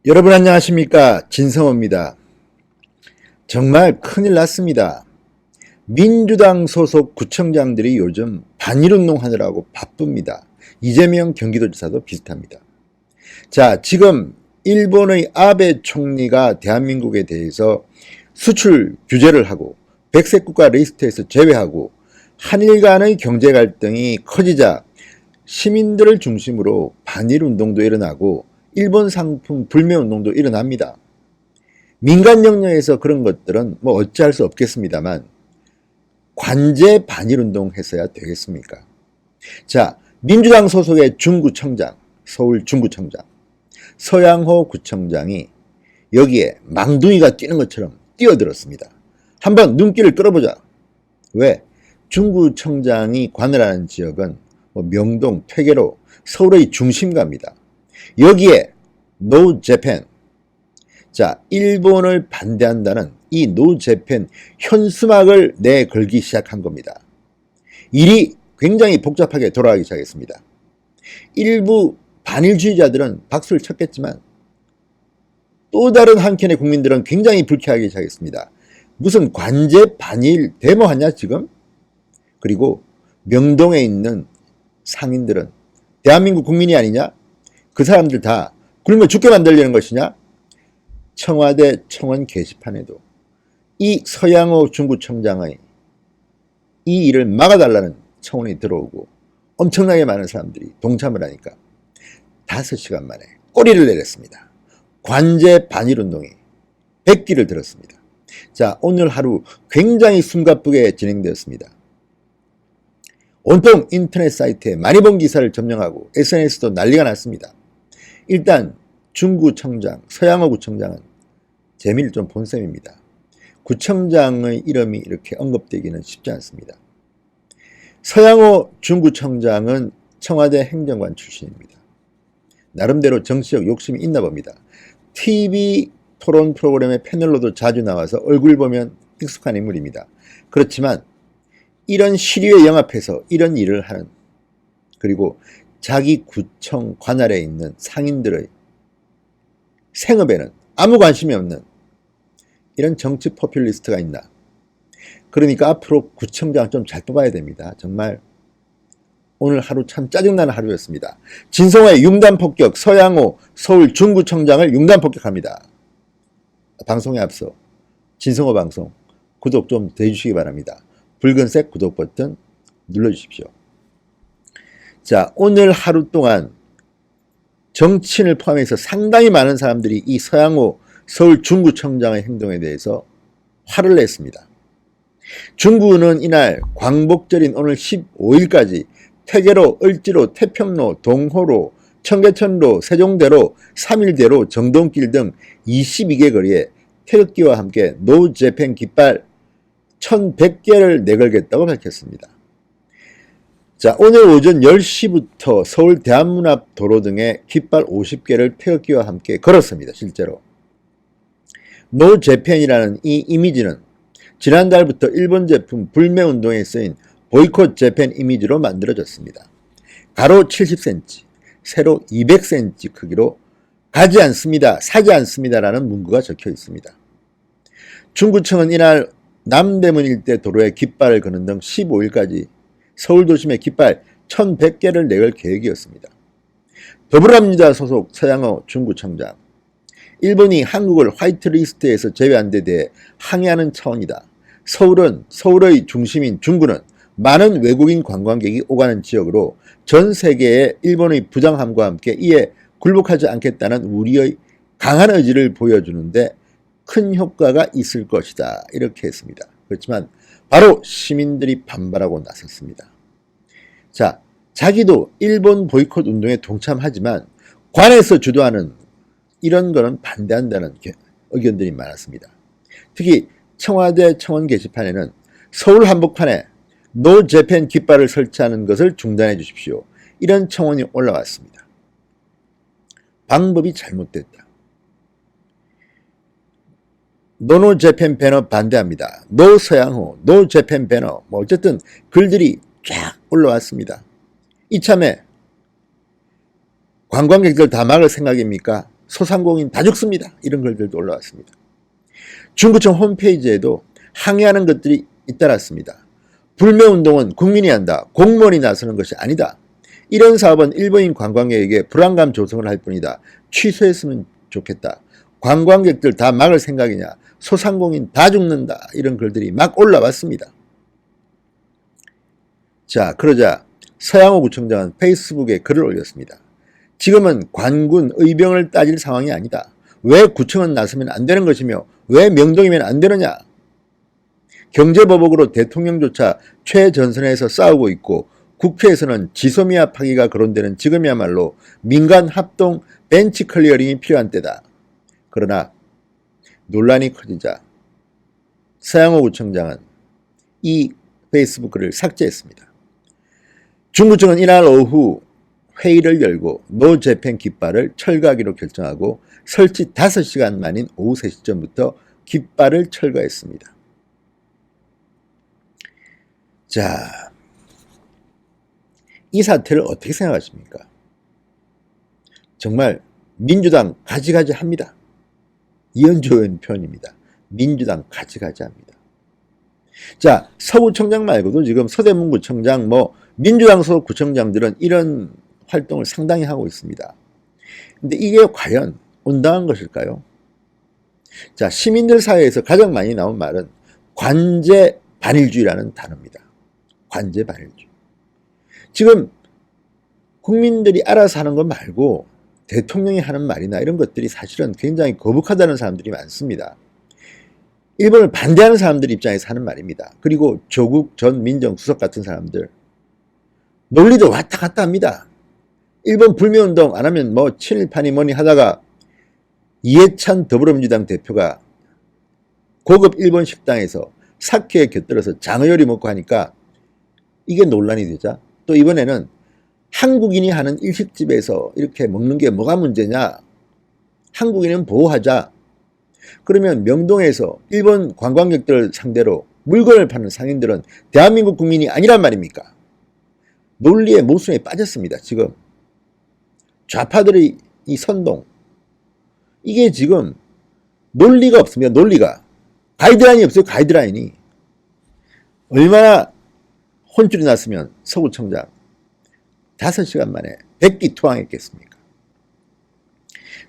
여러분 안녕하십니까? 진성호입니다. 정말 큰일 났습니다. 민주당 소속 구청장들이 요즘 반일운동 하느라고 바쁩니다. 이재명 경기도지사도 비슷합니다. 자, 지금 일본의 아베 총리가 대한민국에 대해서 수출 규제를 하고 백색 국가 리스트에서 제외하고 한일 간의 경제 갈등이 커지자 시민들을 중심으로 반일운동도 일어나고 일본 상품 불매운동도 일어납니다. 민간 영역에서 그런 것들은 뭐 어찌할 수 없겠습니다만 관제 반일운동 했어야 되겠습니까? 자, 민주당 소속의 중구청장, 서울 중구청장, 서양호 구청장이 여기에 망둥이가 뛰는 것처럼 뛰어들었습니다. 한번 눈길을 끌어보자. 왜? 중구청장이 관을 하는 지역은 명동, 퇴계로 서울의 중심가입니다. 여기에 노 재팬, 자, 일본을 반대한다는 이 노 재팬 현수막을 내걸기 시작한 겁니다. 일이 굉장히 복잡하게 돌아가기 시작했습니다. 일부 반일주의자들은 박수를 쳤겠지만 또 다른 한켠의 국민들은 굉장히 불쾌하기 시작했습니다. 무슨 관제 반일 데모하냐 지금? 그리고 명동에 있는 상인들은 대한민국 국민이 아니냐? 그 사람들 다 굶어 죽게 만들려는 것이냐? 청와대 청원 게시판에도 이 서양호 중구청장의 이 일을 막아달라는 청원이 들어오고 엄청나게 많은 사람들이 동참을 하니까 5시간 만에 꼬리를 내렸습니다. 관제 반일운동이 100기를 들었습니다. 자, 오늘 하루 굉장히 숨가쁘게 진행되었습니다. 온통 인터넷 사이트에 많이 본 기사를 점령하고 SNS도 난리가 났습니다. 일단 중구청장, 서양호 구청장은 재미를 좀 본 셈입니다. 구청장의 이름이 이렇게 언급되기는 쉽지 않습니다. 서양호 중구청장은 청와대 행정관 출신입니다. 나름대로 정치적 욕심이 있나 봅니다. TV 토론 프로그램의 패널로도 자주 나와서 얼굴 보면 익숙한 인물입니다. 그렇지만 이런 시류에 영합해서 이런 일을 하는, 그리고 자기 구청 관할에 있는 상인들의 생업에는 아무 관심이 없는 이런 정치 포퓰리스트가 있나. 그러니까 앞으로 구청장 좀 잘 뽑아야 됩니다. 정말 오늘 하루 참 짜증나는 하루였습니다. 진성호의 융단폭격, 서양호 서울 중구청장을 융단폭격합니다. 방송에 앞서 진성호 방송 구독 좀 해주시기 바랍니다. 붉은색 구독 버튼 눌러주십시오. 자, 오늘 하루 동안 정치인을 포함해서 상당히 많은 사람들이 이 서양호 서울 중구청장의 행동에 대해서 화를 냈습니다. 중구는 이날 광복절인 오늘 15일까지 퇴계로, 을지로, 태평로, 동호로, 청계천로, 세종대로, 3일대로, 정동길 등 22개 거리에 태극기와 함께 노 재팬 깃발 1100개를 내걸겠다고 밝혔습니다. 자, 오늘 오전 10시부터 서울 대한문 앞 도로 등에 깃발 50개를 태극기와 함께 걸었습니다. 실제로. 노 재팬이라는 이 이미지는 지난달부터 일본 제품 불매운동에 쓰인 보이콧 재팬 이미지로 만들어졌습니다. 가로 70cm, 세로 200cm 크기로 가지 않습니다, 사지 않습니다라는 문구가 적혀 있습니다. 중구청은 이날 남대문 일대 도로에 깃발을 거는 등 15일까지 서울 도심에 깃발 1100개를 내걸 계획이었습니다. 더불어민주당 소속 서양호 중구청장, 일본이 한국을 화이트리스트에서 제외한 데 대해 항의하는 차원이다. 서울의 중심인 중구는 많은 외국인 관광객이 오가는 지역으로 전 세계의 일본의 부장함과 함께 이에 굴복하지 않겠다는 우리의 강한 의지를 보여주는데 큰 효과가 있을 것이다. 이렇게 했습니다. 그렇지만 바로 시민들이 반발하고 나섰습니다. 자, 자기도 일본 보이콧 운동에 동참하지만 관에서 주도하는 이런 거는 반대한다는 의견들이 많았습니다. 특히 청와대 청원 게시판에는 서울 한복판에 노 재팬 깃발을 설치하는 것을 중단해 주십시오. 이런 청원이 올라왔습니다. 방법이 잘못됐다. 노 재팬 배너 반대합니다. 노 서양호, 노 재팬 배너, 어쨌든 글들이 쫙 올라왔습니다. 이참에 관광객들 다 막을 생각입니까? 소상공인 다 죽습니다. 이런 글들도 올라왔습니다. 중구청 홈페이지에도 항의하는 것들이 잇따랐습니다. 불매운동은 국민이 한다. 공무원이 나서는 것이 아니다. 이런 사업은 일본인 관광객에게 불안감 조성을 할 뿐이다. 취소했으면 좋겠다. 관광객들 다 막을 생각이냐. 소상공인 다 죽는다. 이런 글들이 막 올라왔습니다. 자, 그러자 서양호 구청장은 페이스북에 글을 올렸습니다. 지금은 관군, 의병을 따질 상황이 아니다. 왜 구청은 나서면 안 되는 것이며 왜 명동이면 안 되느냐. 경제보복으로 대통령조차 최전선에서 싸우고 있고 국회에서는 지소미아 파기가 거론되는 지금이야말로 민간 합동 벤치 클리어링이 필요한 때다. 그러나 논란이 커지자 서양호 구청장은 이 페이스북 글을 삭제했습니다. 중구청은 이날 오후 회의를 열고 노 재팬 깃발을 철거하기로 결정하고 설치 5시간 만인 오후 3시쯤부터 깃발을 철거했습니다. 자, 이 사태를 어떻게 생각하십니까? 정말 민주당 가지가지 합니다. 이현주 의원 표현입니다. 민주당 가지가지 합니다. 자, 서구청장 말고도 지금 서대문구청장, 민주당 소속 구청장들은 이런 활동을 상당히 하고 있습니다. 근데 이게 과연 온당한 것일까요? 자, 시민들 사이에서 가장 많이 나온 말은 관제 반일주의라는 단어입니다. 관제 반일주의. 지금 국민들이 알아서 하는 것 말고 대통령이 하는 말이나 이런 것들이 사실은 굉장히 거북하다는 사람들이 많습니다. 일본을 반대하는 사람들 입장에서 하는 말입니다. 그리고 조국 전 민정수석 같은 사람들 논리도 왔다 갔다 합니다. 일본 불매운동 안 하면 친일파니 뭐니 하다가 이해찬 더불어민주당 대표가 고급 일본 식당에서 사케에 곁들여서 장어요리 먹고 하니까 이게 논란이 되자 또 이번에는 한국인이 하는 일식집에서 이렇게 먹는 게 뭐가 문제냐. 한국인은 보호하자. 그러면 명동에서 일본 관광객들 상대로 물건을 파는 상인들은 대한민국 국민이 아니란 말입니까? 논리의 모순에 빠졌습니다. 지금 좌파들의 이 선동 이게 지금 논리가 없습니다. 논리가 가이드라인이 없어요. 가이드라인이 얼마나 혼쭐이 났으면 서구청장 5시간 만에 백기투항했겠습니까?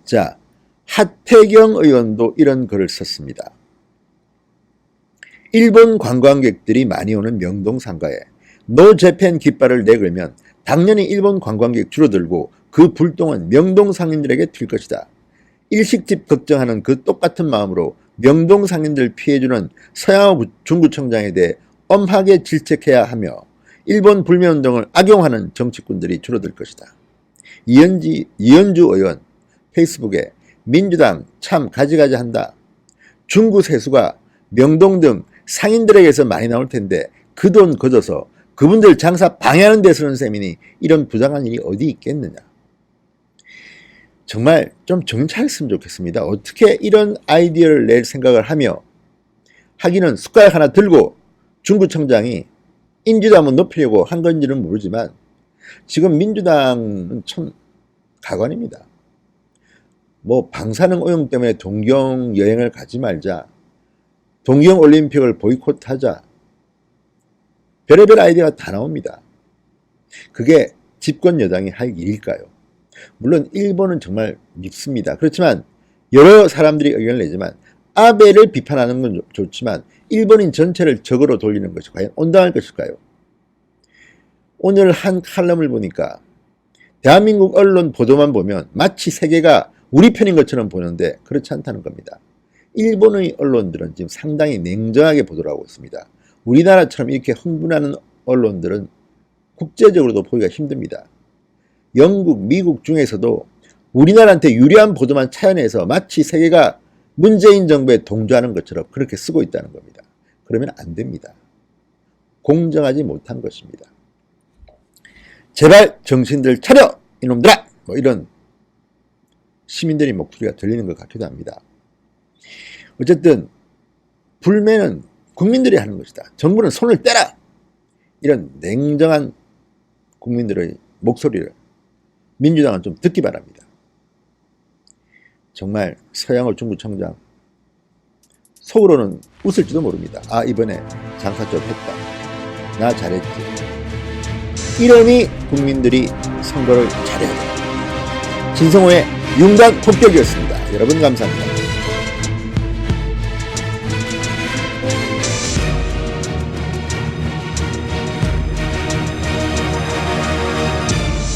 자, 하태경 의원도 이런 글을 썼습니다. 일본 관광객들이 많이 오는 명동 상가에 노 재팬 깃발을 내걸면 당연히 일본 관광객 줄어들고 그 불똥은 명동 상인들에게 튈 것이다. 일식집 걱정하는 그 똑같은 마음으로 명동 상인들 피해주는 서양호 중구청장에 대해 엄하게 질책해야 하며 일본 불매운동을 악용하는 정치꾼들이 줄어들 것이다. 이현주 의원 페이스북에 민주당 참 가지가지 한다. 중구 세수가 명동 등 상인들에게서 많이 나올 텐데 그 돈 걷어서 그분들 장사 방해하는 데 쓰는 셈이니 이런 부당한 일이 어디 있겠느냐. 정말 좀 정찰했으면 좋겠습니다. 어떻게 이런 아이디어를 낼 생각을 하며 하기는 숟가락 하나 들고 중구청장이 인지도 한번 높이려고 한 건지는 모르지만 지금 민주당은 참 가관입니다. 방사능 오염 때문에 동경 여행을 가지 말자. 동경 올림픽을 보이콧하자. 별의별 아이디어가 다 나옵니다. 그게 집권 여당이 할 일일까요? 물론 일본은 정말 밉습니다. 그렇지만 여러 사람들이 의견을 내지만 아베를 비판하는 건 좋지만 일본인 전체를 적으로 돌리는 것이 과연 온당할 것일까요? 오늘 한 칼럼을 보니까 대한민국 언론 보도만 보면 마치 세계가 우리 편인 것처럼 보는데 그렇지 않다는 겁니다. 일본의 언론들은 지금 상당히 냉정하게 보도를 하고 있습니다. 우리나라처럼 이렇게 흥분하는 언론들은 국제적으로도 보기가 힘듭니다. 영국, 미국 중에서도 우리나라한테 유리한 보도만 차연해서 마치 세계가 문재인 정부에 동조하는 것처럼 그렇게 쓰고 있다는 겁니다. 그러면 안 됩니다. 공정하지 못한 것입니다. 제발 정신들 차려 이놈들아! 이런 시민들의 목소리가 들리는 것 같기도 합니다. 어쨌든 불매는 국민들이 하는 것이다. 정부는 손을 떼라! 이런 냉정한 국민들의 목소리를 민주당은 좀 듣기 바랍니다. 정말 서양호 중구청장 속으로는 웃을지도 모릅니다. 아, 이번에 장사 좀 했다. 나 잘했지. 이러니 국민들이 선거를 잘해야 됩니다. 진성호의 윤곽 폭격이었습니다. 여러분 감사합니다.